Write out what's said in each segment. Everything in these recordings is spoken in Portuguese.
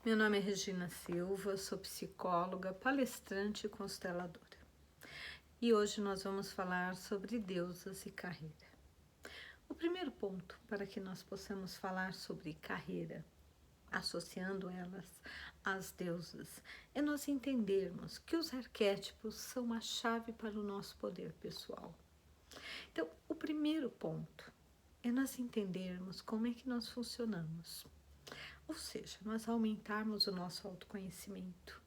Meu nome é Regina Silva, sou psicóloga, palestrante e consteladora. E hoje nós vamos falar sobre deusas e carreira. O primeiro ponto para que nós possamos falar sobre carreira, associando elas às deusas, é nós entendermos que os arquétipos são a chave para o nosso poder pessoal. Então, o primeiro ponto é nós entendermos como é que nós funcionamos. Ou seja, nós aumentarmos o nosso autoconhecimento,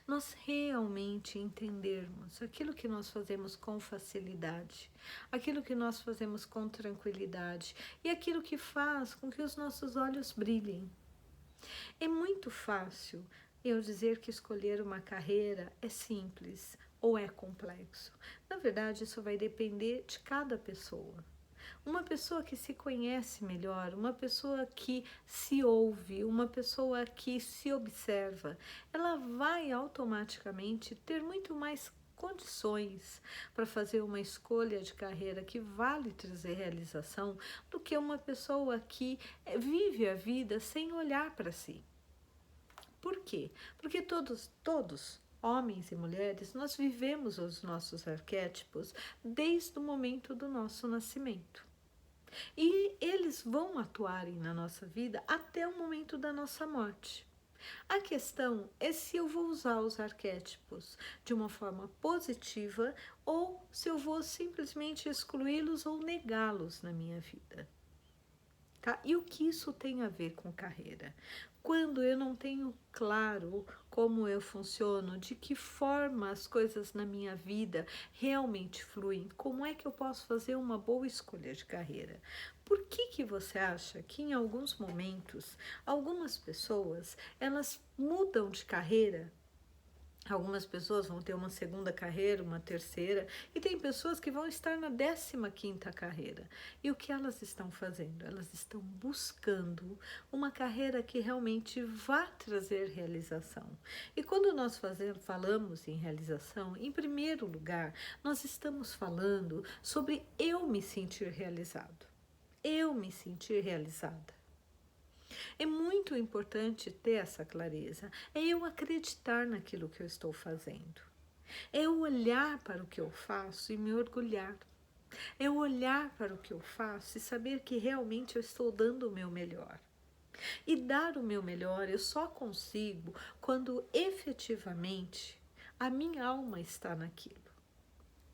nós realmente entendermos aquilo que nós fazemos com facilidade, aquilo que nós fazemos com tranquilidade e aquilo que faz com que os nossos olhos brilhem. É muito fácil eu dizer que escolher uma carreira é simples ou é complexo. Na verdade, isso vai depender de cada pessoa. Uma pessoa que se conhece melhor, uma pessoa que se ouve, uma pessoa que se observa, ela vai automaticamente ter muito mais condições para fazer uma escolha de carreira que vale trazer realização do que uma pessoa que vive a vida sem olhar para si. Por quê? Porque todos, homens e mulheres, nós vivemos os nossos arquétipos desde o momento do nosso nascimento. E eles vão atuarem na nossa vida até o momento da nossa morte. A questão é se eu vou usar os arquétipos de uma forma positiva ou se eu vou simplesmente excluí-los ou negá-los na minha vida. Tá? E o que isso tem a ver com carreira? Quando eu não tenho claro como eu funciono, de que forma as coisas na minha vida realmente fluem, como é que eu posso fazer uma boa escolha de carreira? Por que você acha que em alguns momentos, algumas pessoas, elas mudam de carreira? Algumas pessoas vão ter uma segunda carreira, uma terceira, e tem pessoas que vão estar na 15ª carreira. E o que elas estão fazendo? Elas estão buscando uma carreira que realmente vá trazer realização. E quando nós falamos em realização, em primeiro lugar, nós estamos falando sobre eu me sentir realizado. Eu me sentir realizada. É muito importante ter essa clareza, é eu acreditar naquilo que eu estou fazendo, é eu olhar para o que eu faço e me orgulhar, é eu olhar para o que eu faço e saber que realmente eu estou dando o meu melhor. E dar o meu melhor eu só consigo quando efetivamente a minha alma está naquilo.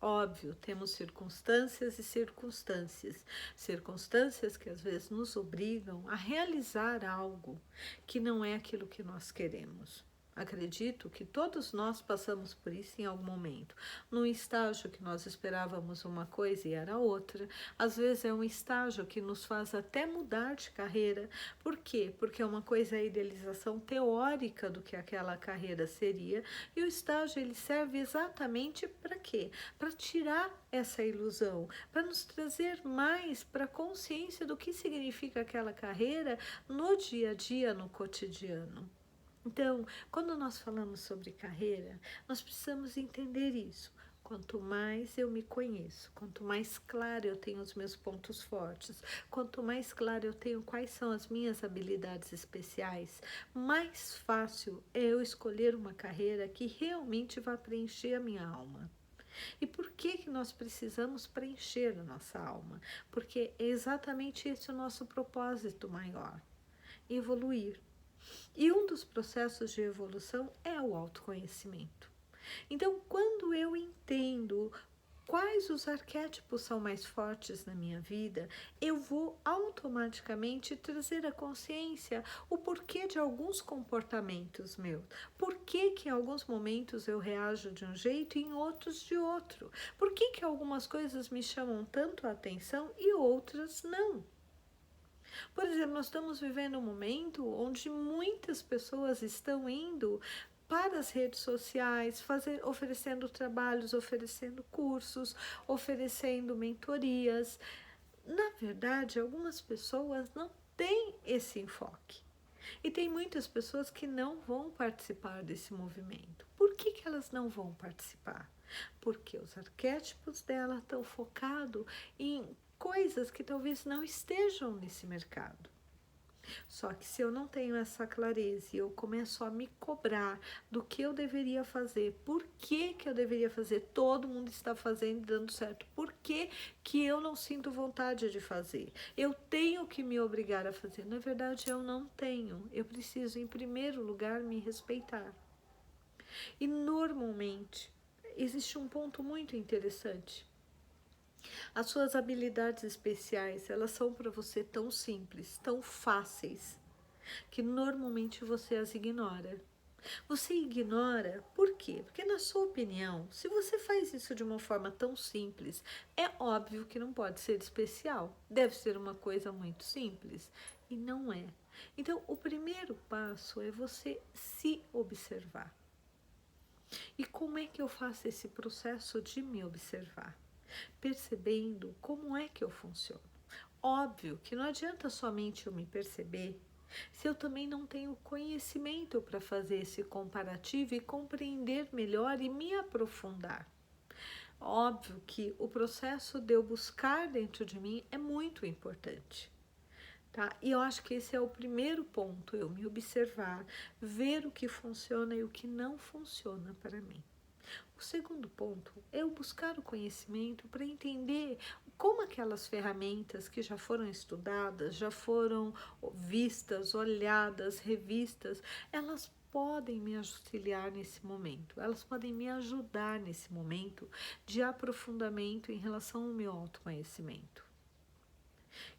Óbvio, temos circunstâncias e circunstâncias. Circunstâncias que às vezes nos obrigam a realizar algo que não é aquilo que nós queremos. Acredito que todos nós passamos por isso em algum momento. Num estágio que nós esperávamos uma coisa e era outra. Às vezes é um estágio que nos faz até mudar de carreira. Por quê? Porque uma coisa é a idealização teórica do que aquela carreira seria. E o estágio ele serve exatamente para quê? Para tirar essa ilusão, para nos trazer mais para a consciência do que significa aquela carreira no dia a dia, no cotidiano. Então, quando nós falamos sobre carreira, nós precisamos entender isso. Quanto mais eu me conheço, quanto mais claro eu tenho os meus pontos fortes, quanto mais claro eu tenho quais são as minhas habilidades especiais, mais fácil é eu escolher uma carreira que realmente vai preencher a minha alma. E por que nós precisamos preencher a nossa alma? Porque é exatamente esse o nosso propósito maior, evoluir. E um dos processos de evolução é o autoconhecimento. Então, quando eu entendo quais os arquétipos são mais fortes na minha vida, eu vou automaticamente trazer à consciência o porquê de alguns comportamentos meus. Por que em alguns momentos eu reajo de um jeito e em outros de outro? Por que algumas coisas me chamam tanto a atenção e outras não? Por exemplo, nós estamos vivendo um momento onde muitas pessoas estão indo para as redes sociais, oferecendo trabalhos, oferecendo cursos, oferecendo mentorias. Na verdade, algumas pessoas não têm esse enfoque. E tem muitas pessoas que não vão participar desse movimento. Por que elas não vão participar? Porque os arquétipos dela estão focados em coisas que talvez não estejam nesse mercado. Só que se eu não tenho essa clareza e eu começo a me cobrar do que eu deveria fazer, por que que eu deveria fazer, todo mundo está fazendo e dando certo, por que que eu não sinto vontade de fazer? Eu tenho que me obrigar a fazer. Na verdade, eu não tenho. Eu preciso, em primeiro lugar, me respeitar. E normalmente, existe um ponto muito interessante. As suas habilidades especiais, elas são para você tão simples, tão fáceis, que normalmente você as ignora. Você ignora por quê? Porque, na sua opinião, se você faz isso de uma forma tão simples, é óbvio que não pode ser especial. Deve ser uma coisa muito simples. E não é. Então, o primeiro passo é você se observar. E como é que eu faço esse processo de me observar? Percebendo como é que eu funciono. Óbvio que não adianta somente eu me perceber se eu também não tenho conhecimento para fazer esse comparativo e compreender melhor e me aprofundar. Óbvio que o processo de eu buscar dentro de mim é muito importante. Tá? E eu acho que esse é o primeiro ponto, eu me observar, ver o que funciona e o que não funciona para mim. O segundo ponto é eu buscar o conhecimento para entender como aquelas ferramentas que já foram estudadas, já foram vistas, olhadas, revistas, elas podem me auxiliar nesse momento, elas podem me ajudar nesse momento de aprofundamento em relação ao meu autoconhecimento.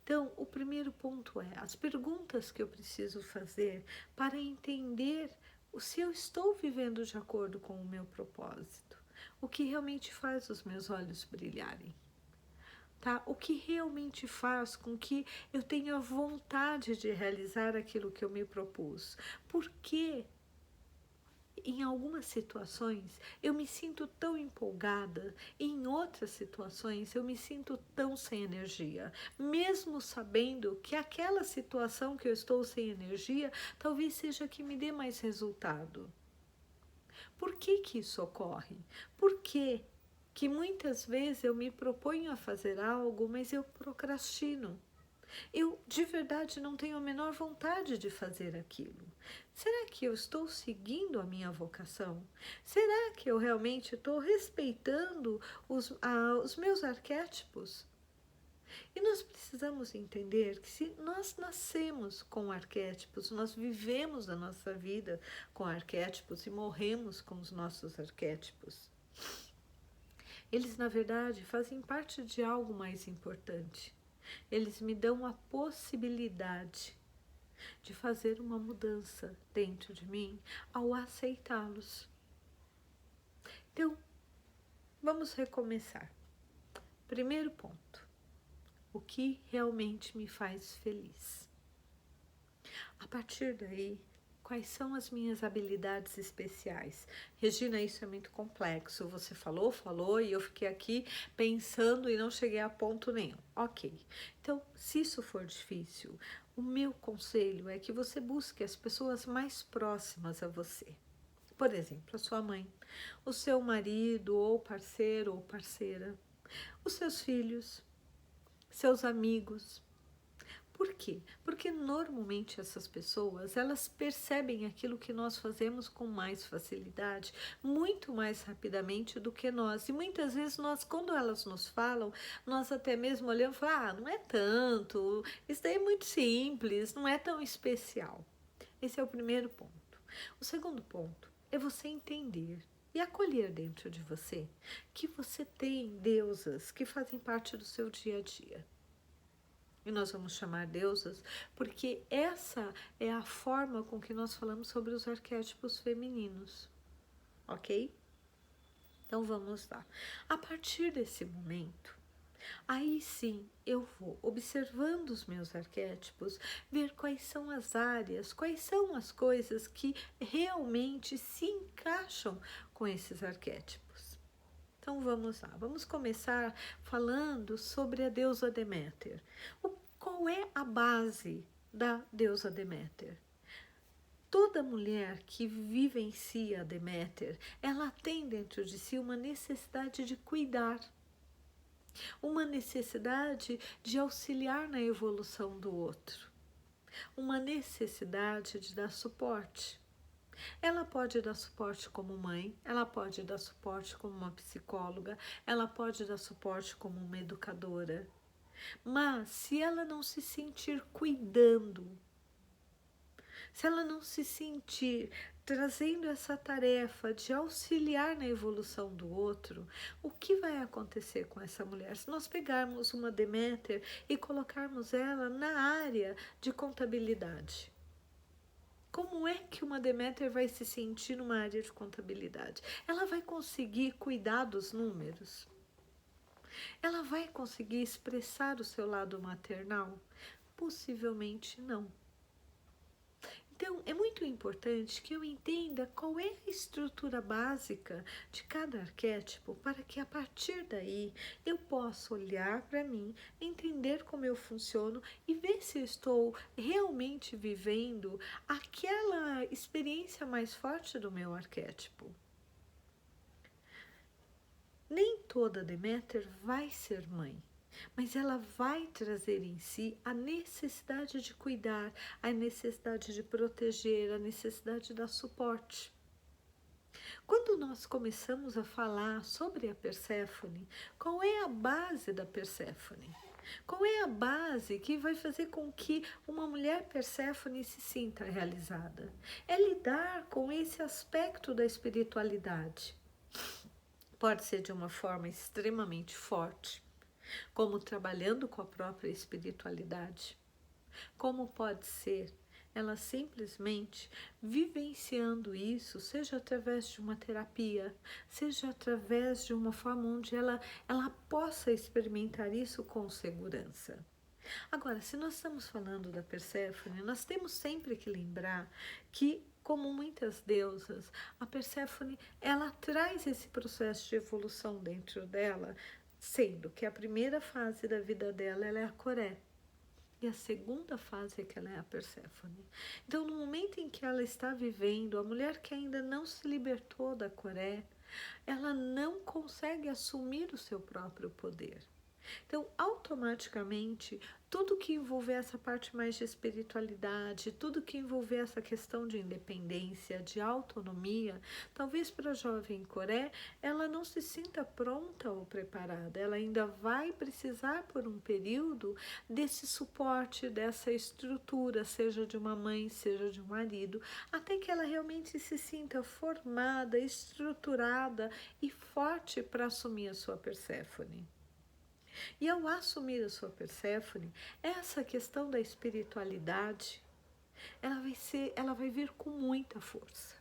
Então, o primeiro ponto é as perguntas que eu preciso fazer para entender se eu estou vivendo de acordo com o meu propósito, o que realmente faz os meus olhos brilharem, tá? O que realmente faz com que eu tenha vontade de realizar aquilo que eu me propus. Por quê? Em algumas situações eu me sinto tão empolgada, e em outras situações eu me sinto tão sem energia, mesmo sabendo que aquela situação que eu estou sem energia talvez seja a que me dê mais resultado. Por que que isso ocorre? Por que que muitas vezes eu me proponho a fazer algo, mas eu procrastino? Eu de verdade não tenho a menor vontade de fazer aquilo. Será que eu estou seguindo a minha vocação? Será que eu realmente estou respeitando os meus arquétipos? E nós precisamos entender que se nós nascemos com arquétipos, nós vivemos a nossa vida com arquétipos e morremos com os nossos arquétipos. Eles, na verdade, fazem parte de algo mais importante. Eles me dão a possibilidade de fazer uma mudança dentro de mim ao aceitá-los. Então, vamos recomeçar. Primeiro ponto: o que realmente me faz feliz? A partir daí, quais são as minhas habilidades especiais? Regina, isso é muito complexo. Você falou e eu fiquei aqui pensando e não cheguei a ponto nenhum. Ok. Então, se isso for difícil, o meu conselho é que você busque as pessoas mais próximas a você. Por exemplo, a sua mãe, o seu marido ou parceiro ou parceira, os seus filhos, seus amigos. Por quê? Porque normalmente essas pessoas, elas percebem aquilo que nós fazemos com mais facilidade, muito mais rapidamente do que nós. E muitas vezes nós, quando elas nos falam, nós até mesmo olhamos e falamos, não é tanto, isso daí é muito simples, não é tão especial. Esse é o primeiro ponto. O segundo ponto é você entender e acolher dentro de você que você tem deusas que fazem parte do seu dia a dia. E nós vamos chamar deusas porque essa é a forma com que nós falamos sobre os arquétipos femininos, ok? Então vamos lá. A partir desse momento, aí sim eu vou observando os meus arquétipos, ver quais são as áreas, quais são as coisas que realmente se encaixam com esses arquétipos. Então vamos lá, vamos começar falando sobre a deusa Deméter. Qual é a base da deusa Deméter? Toda mulher que vivencia Deméter, ela tem dentro de si uma necessidade de cuidar, uma necessidade de auxiliar na evolução do outro. uma necessidade de dar suporte. Ela pode dar suporte como mãe, ela pode dar suporte como uma psicóloga, ela pode dar suporte como uma educadora. Mas se ela não se sentir cuidando, se ela não se sentir trazendo essa tarefa de auxiliar na evolução do outro, o que vai acontecer com essa mulher? Se nós pegarmos uma Deméter e colocarmos ela na área de contabilidade, como é que uma Deméter vai se sentir numa área de contabilidade? Ela vai conseguir cuidar dos números? Ela vai conseguir expressar o seu lado maternal? Possivelmente não. Então, é muito importante que eu entenda qual é a estrutura básica de cada arquétipo para que a partir daí eu possa olhar para mim, entender como eu funciono e ver se eu estou realmente vivendo aquela experiência mais forte do meu arquétipo. Nem toda Deméter vai ser mãe, mas ela vai trazer em si a necessidade de cuidar, a necessidade de proteger, a necessidade de dar suporte. Quando nós começamos a falar sobre a Perséfone, qual é a base da Perséfone? Qual é a base que vai fazer com que uma mulher Perséfone se sinta realizada? É lidar com esse aspecto da espiritualidade. Pode ser de uma forma extremamente forte, como trabalhando com a própria espiritualidade, como pode ser ela simplesmente vivenciando isso, seja através de uma terapia, seja através de uma forma onde ela possa experimentar isso com segurança. Agora, se nós estamos falando da Perséfone, nós temos sempre que lembrar que, como muitas deusas, a Perséfone, ela traz esse processo de evolução dentro dela, sendo que a primeira fase da vida dela ela é a Coré. E a segunda fase é que ela é a Perséfone. Então, no momento em que ela está vivendo, a mulher que ainda não se libertou da Coré, ela não consegue assumir o seu próprio poder. Então, automaticamente, tudo que envolver essa parte mais de espiritualidade, tudo que envolver essa questão de independência, de autonomia, talvez para a jovem Coré, ela não se sinta pronta ou preparada. Ela ainda vai precisar, por um período, desse suporte, dessa estrutura, seja de uma mãe, seja de um marido, até que ela realmente se sinta formada, estruturada e forte para assumir a sua Perséfone. E ao assumir a sua Perséfone, essa questão da espiritualidade, ela vai vir com muita força.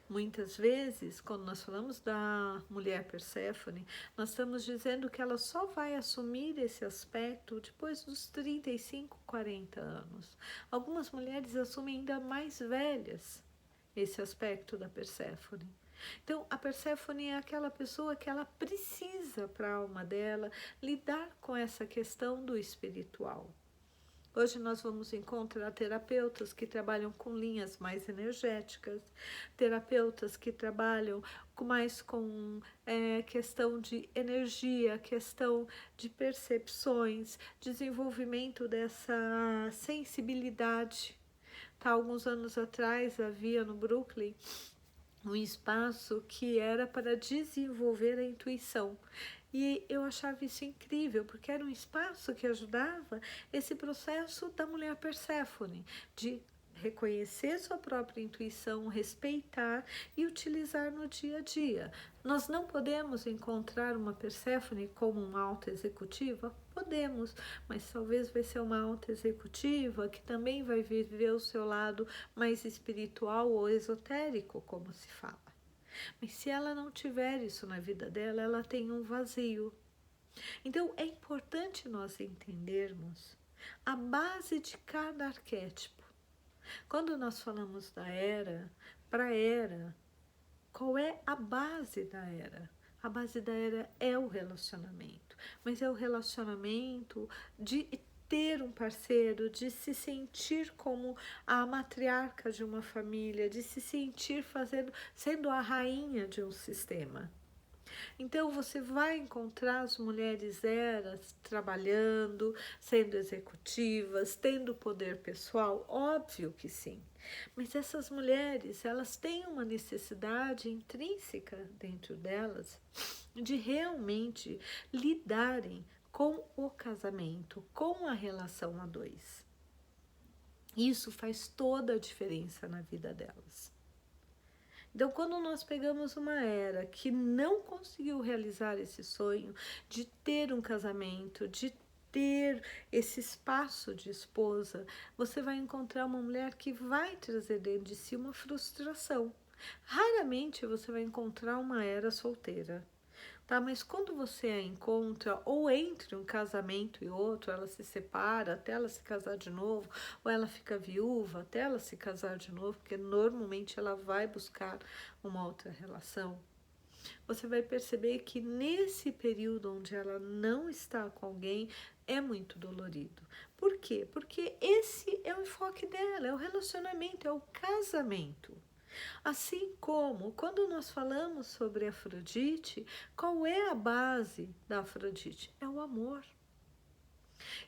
Muitas vezes, quando nós falamos da mulher Perséfone, nós estamos dizendo que ela só vai assumir esse aspecto depois dos 35, 40 anos. Algumas mulheres assumem ainda mais velhas esse aspecto da Perséfone. Então, a Perséfone é aquela pessoa que ela precisa para a alma dela lidar com essa questão do espiritual. Hoje nós vamos encontrar terapeutas que trabalham com linhas mais energéticas, terapeutas que trabalham mais com questão de energia, questão de percepções, desenvolvimento dessa sensibilidade. Tá, alguns anos atrás havia no Brooklyn um espaço que era para desenvolver a intuição. E eu achava isso incrível, porque era um espaço que ajudava esse processo da mulher Perséfone, de reconhecer sua própria intuição, respeitar e utilizar no dia a dia. Nós não podemos encontrar uma Perséfone como uma alta executiva? Podemos, mas talvez vai ser uma alta executiva que também vai viver o seu lado mais espiritual ou esotérico, como se fala. Mas se ela não tiver isso na vida dela, ela tem um vazio. Então, é importante nós entendermos a base de cada arquétipo. Quando nós falamos da era, para era, qual é a base da era? A base da era é o relacionamento, mas é o relacionamento de ter um parceiro, de se sentir como a matriarca de uma família, de se sentir sendo a rainha de um sistema. Então, você vai encontrar as mulheres eras trabalhando, sendo executivas, tendo poder pessoal? Óbvio que sim. Mas essas mulheres, elas têm uma necessidade intrínseca dentro delas de realmente lidarem com o casamento, com a relação a dois. Isso faz toda a diferença na vida delas. Então, quando nós pegamos uma era que não conseguiu realizar esse sonho de ter um casamento, de ter esse espaço de esposa, você vai encontrar uma mulher que vai trazer dentro de si uma frustração. Raramente você vai encontrar uma era solteira. Tá, mas quando você a encontra, ou entre um casamento e outro, ela se separa até ela se casar de novo, ou ela fica viúva até ela se casar de novo, porque normalmente ela vai buscar uma outra relação. Você vai perceber que nesse período onde ela não está com alguém, é muito dolorido. Por quê? Porque esse é o enfoque dela, é o relacionamento, é o casamento. Assim como, quando nós falamos sobre Afrodite, qual é a base da Afrodite? É o amor.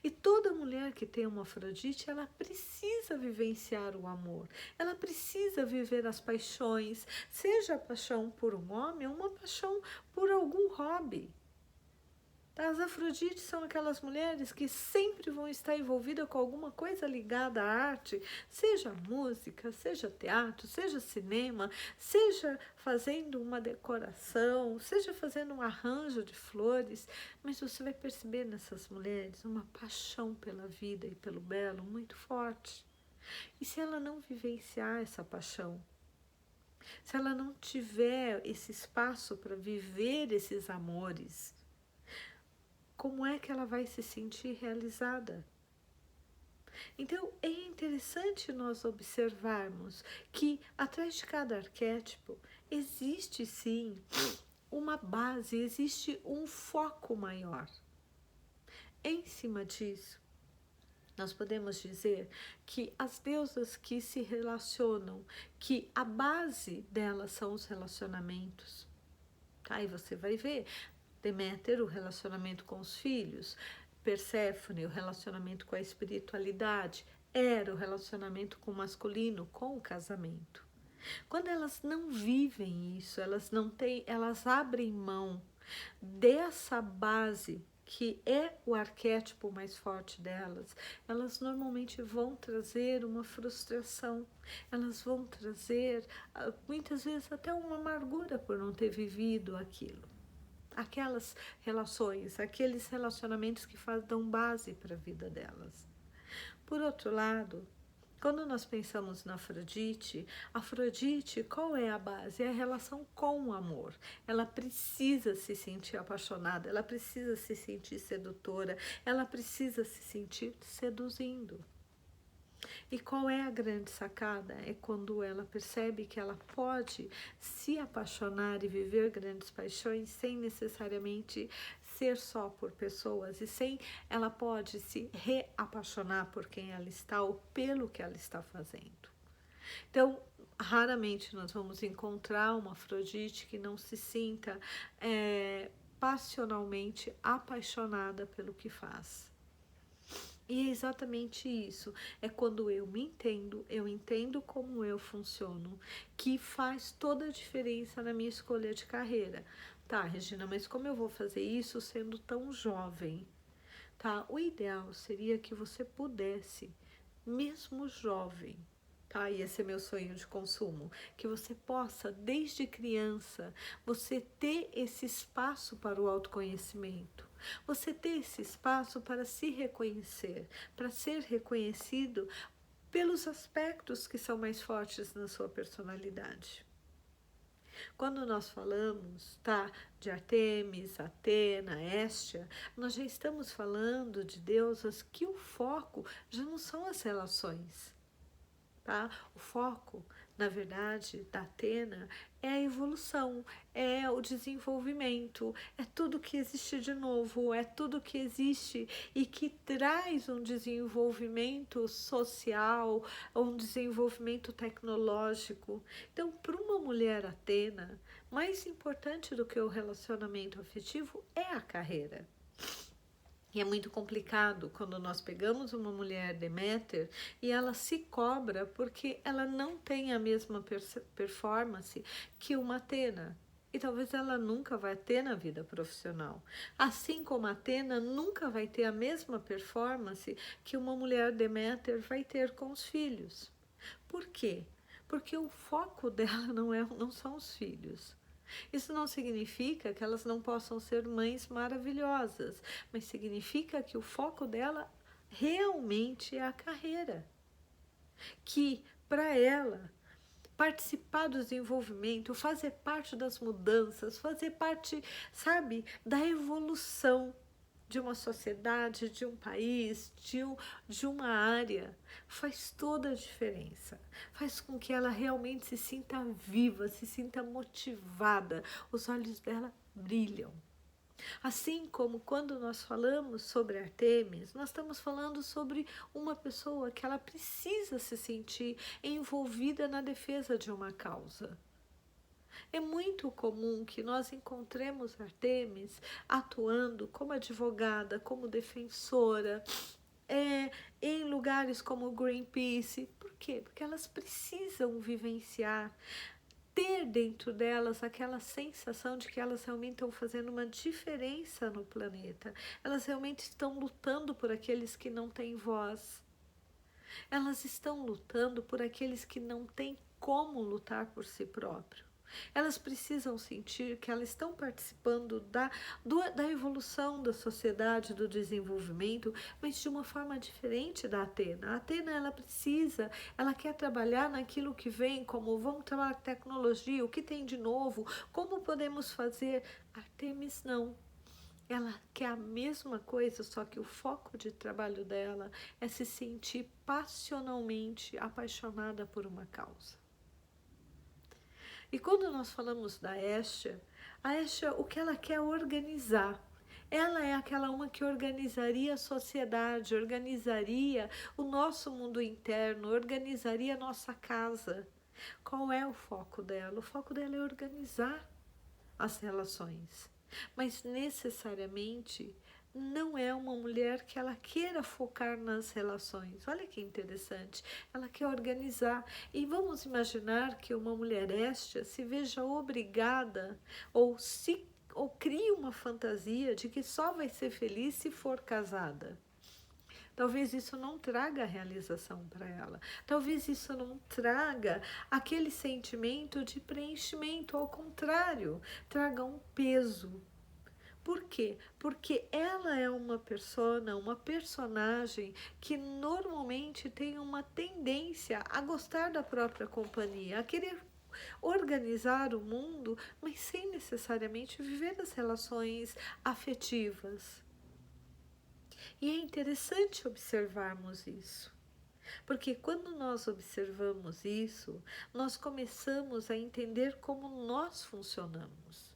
E toda mulher que tem uma Afrodite, ela precisa vivenciar o amor. Ela precisa viver as paixões, seja a paixão por um homem ou uma paixão por algum hobby. As Afrodites são aquelas mulheres que sempre vão estar envolvidas com alguma coisa ligada à arte, seja música, seja teatro, seja cinema, seja fazendo uma decoração, seja fazendo um arranjo de flores, mas você vai perceber nessas mulheres uma paixão pela vida e pelo belo muito forte. E se ela não vivenciar essa paixão, se ela não tiver esse espaço para viver esses amores, como é que ela vai se sentir realizada? Então, é interessante nós observarmos que atrás de cada arquétipo existe sim uma base, existe um foco maior. Em cima disso, nós podemos dizer que as deusas que se relacionam, que a base delas são os relacionamentos. Aí você vai ver Deméter, o relacionamento com os filhos, Perséfone, o relacionamento com a espiritualidade, Hera, o relacionamento com o masculino, com o casamento. Quando elas não vivem isso, elas não têm, elas abrem mão dessa base que é o arquétipo mais forte delas, elas normalmente vão trazer uma frustração, elas vão trazer muitas vezes até uma amargura por não ter vivido aquilo. Aquelas relações, aqueles relacionamentos que dão base para a vida delas. Por outro lado, quando nós pensamos na Afrodite, qual é a base? É a relação com o amor. Ela precisa se sentir apaixonada, ela precisa se sentir sedutora, ela precisa se sentir seduzindo. E qual é a grande sacada? É quando ela percebe que ela pode se apaixonar e viver grandes paixões sem necessariamente ser só por pessoas, e sem ela pode se reapaixonar por quem ela está ou pelo que ela está fazendo. Então, raramente nós vamos encontrar uma Afrodite que não se sinta passionalmente apaixonada pelo que faz. E é exatamente isso, é quando eu me entendo, eu entendo como eu funciono, que faz toda a diferença na minha escolha de carreira. Tá, Regina, mas como eu vou fazer isso sendo tão jovem? Tá, o ideal seria que você pudesse, mesmo jovem, tá? E esse é meu sonho de consumo, que você possa, desde criança, você ter esse espaço para o autoconhecimento. Você ter esse espaço para se reconhecer, para ser reconhecido pelos aspectos que são mais fortes na sua personalidade. Quando nós falamos, tá, de Artemis, Atena, Hestia, nós já estamos falando de deusas que o foco já não são as relações. tá? O foco, na verdade, da Atena é a evolução, é o desenvolvimento, é tudo que existe de novo, é tudo que existe e que traz um desenvolvimento social, um desenvolvimento tecnológico. Então, para uma mulher Atena, mais importante do que o relacionamento afetivo é a carreira. E é muito complicado quando nós pegamos uma mulher Deméter e ela se cobra porque ela não tem a mesma performance que uma Atena. E talvez ela nunca vai ter na vida profissional. Assim como a Atena nunca vai ter a mesma performance que uma mulher Deméter vai ter com os filhos. Por quê? Porque o foco dela não são os filhos. Isso não significa que elas não possam ser mães maravilhosas, mas significa que o foco dela realmente é a carreira. Que para ela participar do desenvolvimento, fazer parte das mudanças, fazer parte, sabe, da evolução de uma sociedade, de um país, de uma área, faz toda a diferença. Faz com que ela realmente se sinta viva, se sinta motivada, os olhos dela brilham. Assim como quando nós falamos sobre Artemis, nós estamos falando sobre uma pessoa que ela precisa se sentir envolvida na defesa de uma causa. É muito comum que nós encontremos Artemis atuando como advogada, como defensora, em lugares como o Greenpeace. Por quê? Porque elas precisam vivenciar, ter dentro delas aquela sensação de que elas realmente estão fazendo uma diferença no planeta. Elas realmente estão lutando por aqueles que não têm voz. Elas estão lutando por aqueles que não têm como lutar por si próprio. Elas precisam sentir que elas estão participando da evolução da sociedade, do desenvolvimento, mas de uma forma diferente da Atena. A Atena, ela quer trabalhar naquilo que vem, como vamos trabalhar tecnologia, o que tem de novo, como podemos fazer. Artemis não. Ela quer a mesma coisa, só que o foco de trabalho dela é se sentir passionalmente apaixonada por uma causa. E quando nós falamos da Hestia, a Hestia, o que ela quer é organizar. Ela é aquela uma que organizaria a sociedade, organizaria o nosso mundo interno, organizaria a nossa casa. Qual é o foco dela? O foco dela é organizar as relações. Mas necessariamente não é uma mulher que ela queira focar nas relações. Olha que interessante. Ela quer organizar. E vamos imaginar que uma mulher Hestia se veja obrigada ou crie uma fantasia de que só vai ser feliz se for casada. Talvez isso não traga realização para ela. Talvez isso não traga aquele sentimento de preenchimento. Ao contrário, traga um peso. Por quê? Porque ela é uma personagem que normalmente tem uma tendência a gostar da própria companhia, a querer organizar o mundo, mas sem necessariamente viver as relações afetivas. E é interessante observarmos isso, porque quando nós observamos isso, nós começamos a entender como nós funcionamos.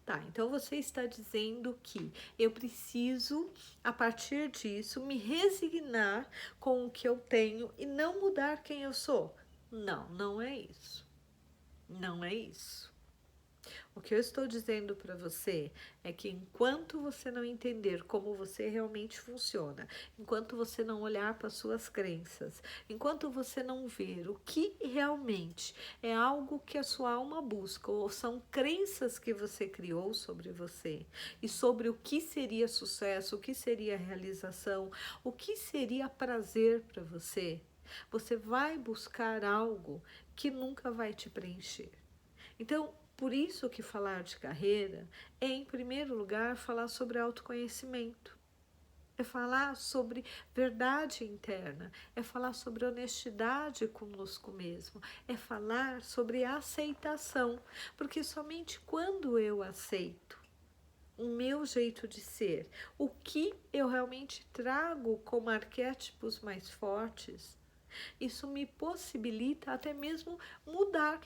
Tá, então você está dizendo que eu preciso, a partir disso, me resignar com o que eu tenho e não mudar quem eu sou. Não, não é isso. Não é isso. O que eu estou dizendo para você é que enquanto você não entender como você realmente funciona, enquanto você não olhar para suas crenças, enquanto você não ver o que realmente é algo que a sua alma busca, ou são crenças que você criou sobre você e sobre o que seria sucesso, o que seria realização, o que seria prazer para você, você vai buscar algo que nunca vai te preencher. Então, por isso que falar de carreira é, em primeiro lugar, falar sobre autoconhecimento. É falar sobre verdade interna, é falar sobre honestidade conosco mesmo, é falar sobre aceitação, porque somente quando eu aceito o meu jeito de ser, o que eu realmente trago como arquétipos mais fortes, Isso me possibilita até mesmo mudar.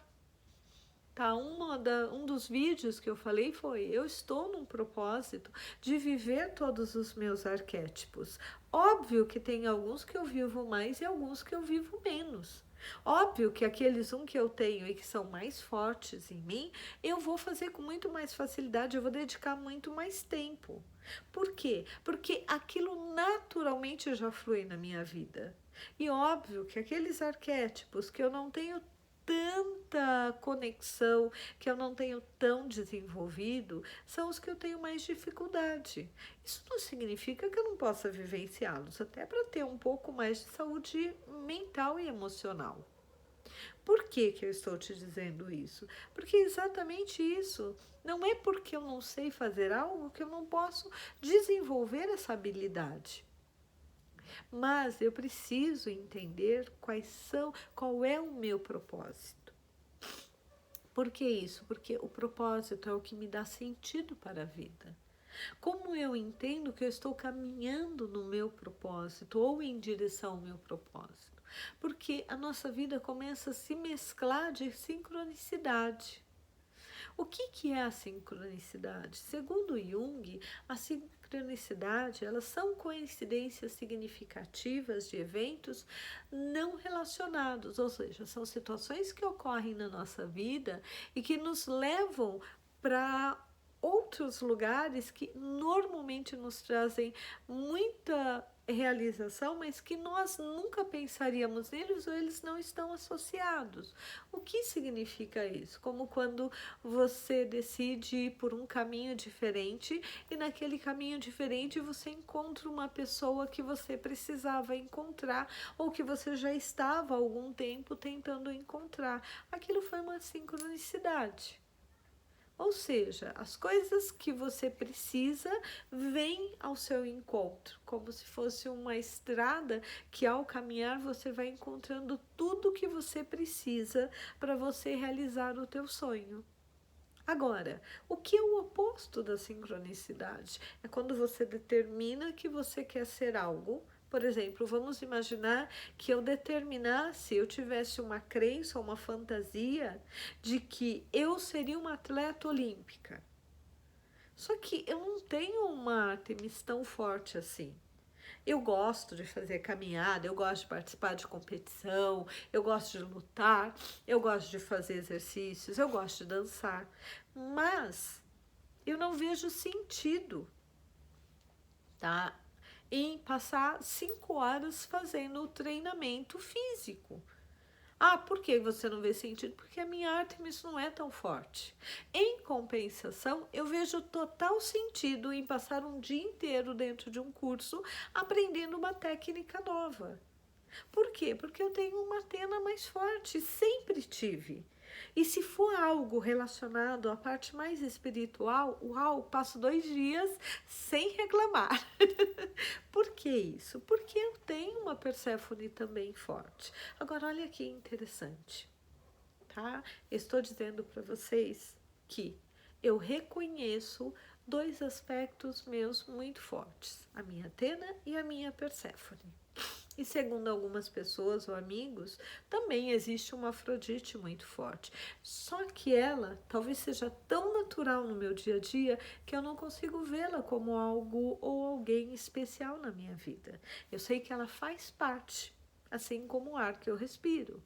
Tá, um dos vídeos que eu falei foi: eu estou num propósito de viver todos os meus arquétipos. Óbvio que tem alguns que eu vivo mais e alguns que eu vivo menos. Óbvio que aqueles que eu tenho e que são mais fortes em mim, eu vou fazer com muito mais facilidade, eu vou dedicar muito mais tempo. Por quê? Porque aquilo naturalmente já flui na minha vida. E óbvio que aqueles arquétipos que eu não tenho tanta conexão, que eu não tenho tão desenvolvido, são os que eu tenho mais dificuldade. Isso não significa que eu não possa vivenciá-los, até para ter um pouco mais de saúde mental e emocional. Por que que eu estou te dizendo isso? Porque é exatamente isso. Não é porque eu não sei fazer algo que eu não posso desenvolver essa habilidade. Mas eu preciso entender qual é o meu propósito. Por que isso? Porque o propósito é o que me dá sentido para a vida. Como eu entendo que eu estou caminhando no meu propósito ou em direção ao meu propósito? Porque a nossa vida começa a se mesclar de sincronicidade. O que é a sincronicidade? Segundo Jung, a sincronicidade, elas são coincidências significativas de eventos não relacionados, ou seja, são situações que ocorrem na nossa vida e que nos levam para outros lugares que normalmente nos trazem muita realização, mas que nós nunca pensaríamos neles ou eles não estão associados. O que significa isso? Como quando você decide ir por um caminho diferente e naquele caminho diferente você encontra uma pessoa que você precisava encontrar ou que você já estava há algum tempo tentando encontrar. Aquilo foi uma sincronicidade. Ou seja, as coisas que você precisa vêm ao seu encontro, como se fosse uma estrada que ao caminhar você vai encontrando tudo que você precisa para você realizar o teu sonho. Agora, o que é o oposto da sincronicidade? É quando você determina que você quer ser algo. Por exemplo, vamos imaginar que eu tivesse uma crença, uma fantasia de que eu seria uma atleta olímpica. Só que eu não tenho uma Artemis tão forte assim. Eu gosto de fazer caminhada, eu gosto de participar de competição, eu gosto de lutar, eu gosto de fazer exercícios, eu gosto de dançar, mas eu não vejo sentido, tá? Em passar 5 horas fazendo o treinamento físico. Ah, por que você não vê sentido? Porque a minha Artemis não é tão forte. Em compensação, eu vejo total sentido em passar um dia inteiro dentro de um curso aprendendo uma técnica nova. Por quê? Porque eu tenho uma antena mais forte, sempre tive. E se for algo relacionado à parte mais espiritual, uau, passo 2 dias sem reclamar. Por que isso? Porque eu tenho uma Perséfone também forte. Agora, olha que interessante, tá? Estou dizendo para vocês que eu reconheço 2 aspectos meus muito fortes, a minha Atena e a minha Perséfone. E segundo algumas pessoas ou amigos, também existe uma Afrodite muito forte. Só que ela talvez seja tão natural no meu dia a dia que eu não consigo vê-la como algo ou alguém especial na minha vida. Eu sei que ela faz parte, assim como o ar que eu respiro.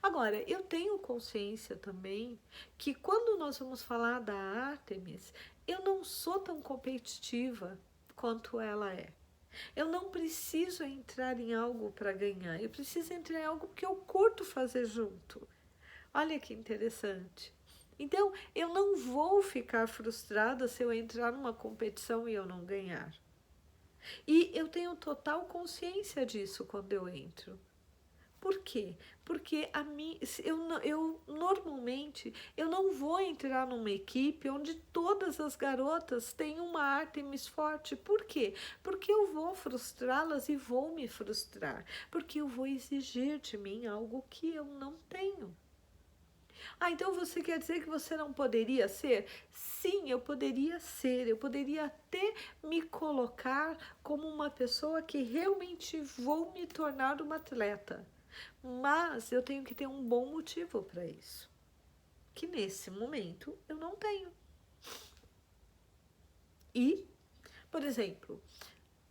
Agora, eu tenho consciência também que quando nós vamos falar da Ártemis, eu não sou tão competitiva quanto ela é. Eu não preciso entrar em algo para ganhar, eu preciso entrar em algo que eu curto fazer junto. Olha que interessante. Então, eu não vou ficar frustrada se eu entrar numa competição e eu não ganhar. E eu tenho total consciência disso quando eu entro. Por quê? Porque eu normalmente eu não vou entrar numa equipe onde todas as garotas têm uma Artemis forte. Por quê? Porque eu vou frustrá-las e vou me frustrar. Porque eu vou exigir de mim algo que eu não tenho. Ah, então você quer dizer que você não poderia ser? Sim, eu poderia ser, eu poderia até me colocar como uma pessoa que realmente vou me tornar uma atleta. mas eu tenho que ter um bom motivo para isso, que nesse momento eu não tenho. E, por exemplo,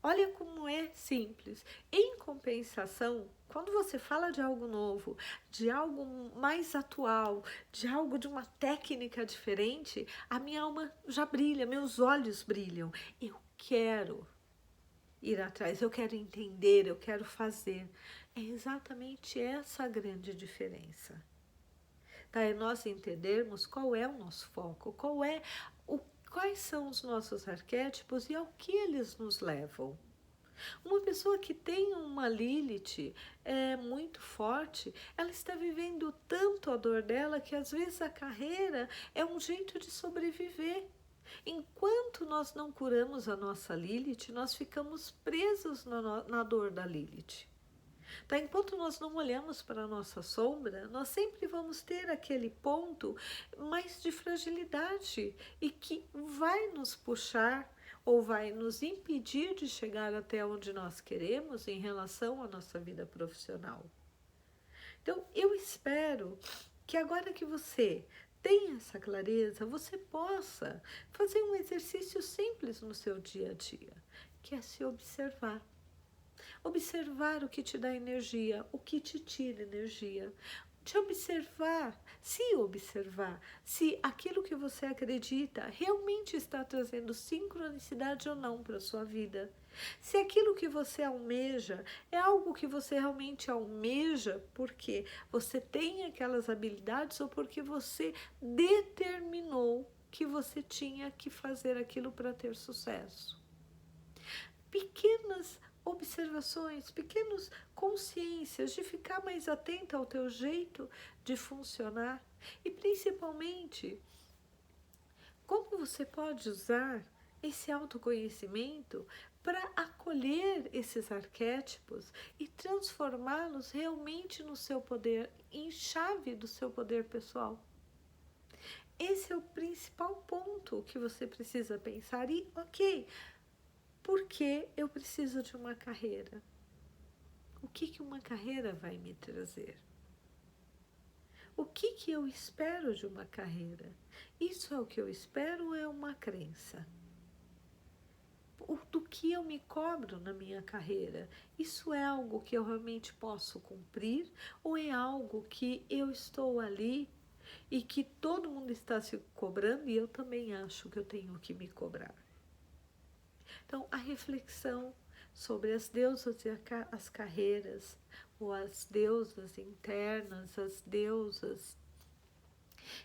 olha como é simples. Em compensação, quando você fala de algo novo, de algo mais atual, de algo de uma técnica diferente, a minha alma já brilha, meus olhos brilham. Eu quero ir atrás, eu quero entender, eu quero fazer. É exatamente essa a grande diferença. Tá? É nós entendermos qual é o nosso foco, quais são os nossos arquétipos e ao que eles nos levam. Uma pessoa que tem uma Lilith muito forte, ela está vivendo tanto a dor dela que às vezes a carreira é um jeito de sobreviver. Enquanto nós não curamos a nossa Lilith, nós ficamos presos na dor da Lilith. Tá? Enquanto nós não olhamos para a nossa sombra, nós sempre vamos ter aquele ponto mais de fragilidade e que vai nos puxar ou vai nos impedir de chegar até onde nós queremos em relação à nossa vida profissional. Então, eu espero que agora que você tem essa clareza, você possa fazer um exercício simples no seu dia a dia, que é se observar. Observar o que te dá energia, o que te tira energia. De observar se aquilo que você acredita realmente está trazendo sincronicidade ou não para a sua vida. Se aquilo que você almeja é algo que você realmente almeja porque você tem aquelas habilidades ou porque você determinou que você tinha que fazer aquilo para ter sucesso. Pequenas observações, pequenas consciências de ficar mais atenta ao teu jeito de funcionar e principalmente como você pode usar esse autoconhecimento para acolher esses arquétipos e transformá-los realmente no seu poder, em chave do seu poder pessoal. Esse é o principal ponto que você precisa pensar e, ok, por que eu preciso de uma carreira? O que uma carreira vai me trazer? O que eu espero de uma carreira? Isso é o que eu espero ou é uma crença? Do que eu me cobro na minha carreira? Isso é algo que eu realmente posso cumprir ou é algo que eu estou ali e que todo mundo está se cobrando e eu também acho que eu tenho que me cobrar? Então, a reflexão sobre as deusas e as carreiras, ou as deusas internas, as deusas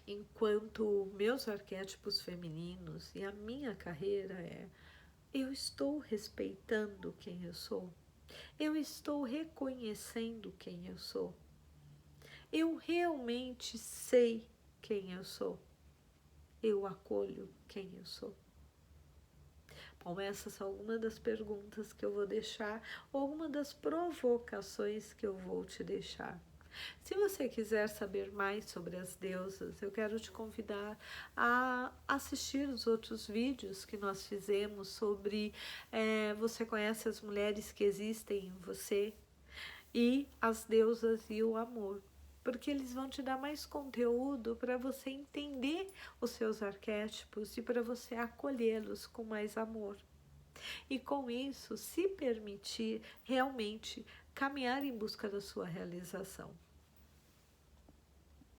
enquanto meus arquétipos femininos e a minha carreira eu estou respeitando quem eu sou, eu estou reconhecendo quem eu sou, eu realmente sei quem eu sou, eu acolho quem eu sou. Bom, essas são algumas das perguntas que eu vou deixar, ou algumas das provocações que eu vou te deixar. Se você quiser saber mais sobre as deusas, eu quero te convidar a assistir os outros vídeos que nós fizemos sobre você conhece as mulheres que existem em você e as deusas e o amor. Porque eles vão te dar mais conteúdo para você entender os seus arquétipos e para você acolhê-los com mais amor. E com isso, se permitir realmente caminhar em busca da sua realização.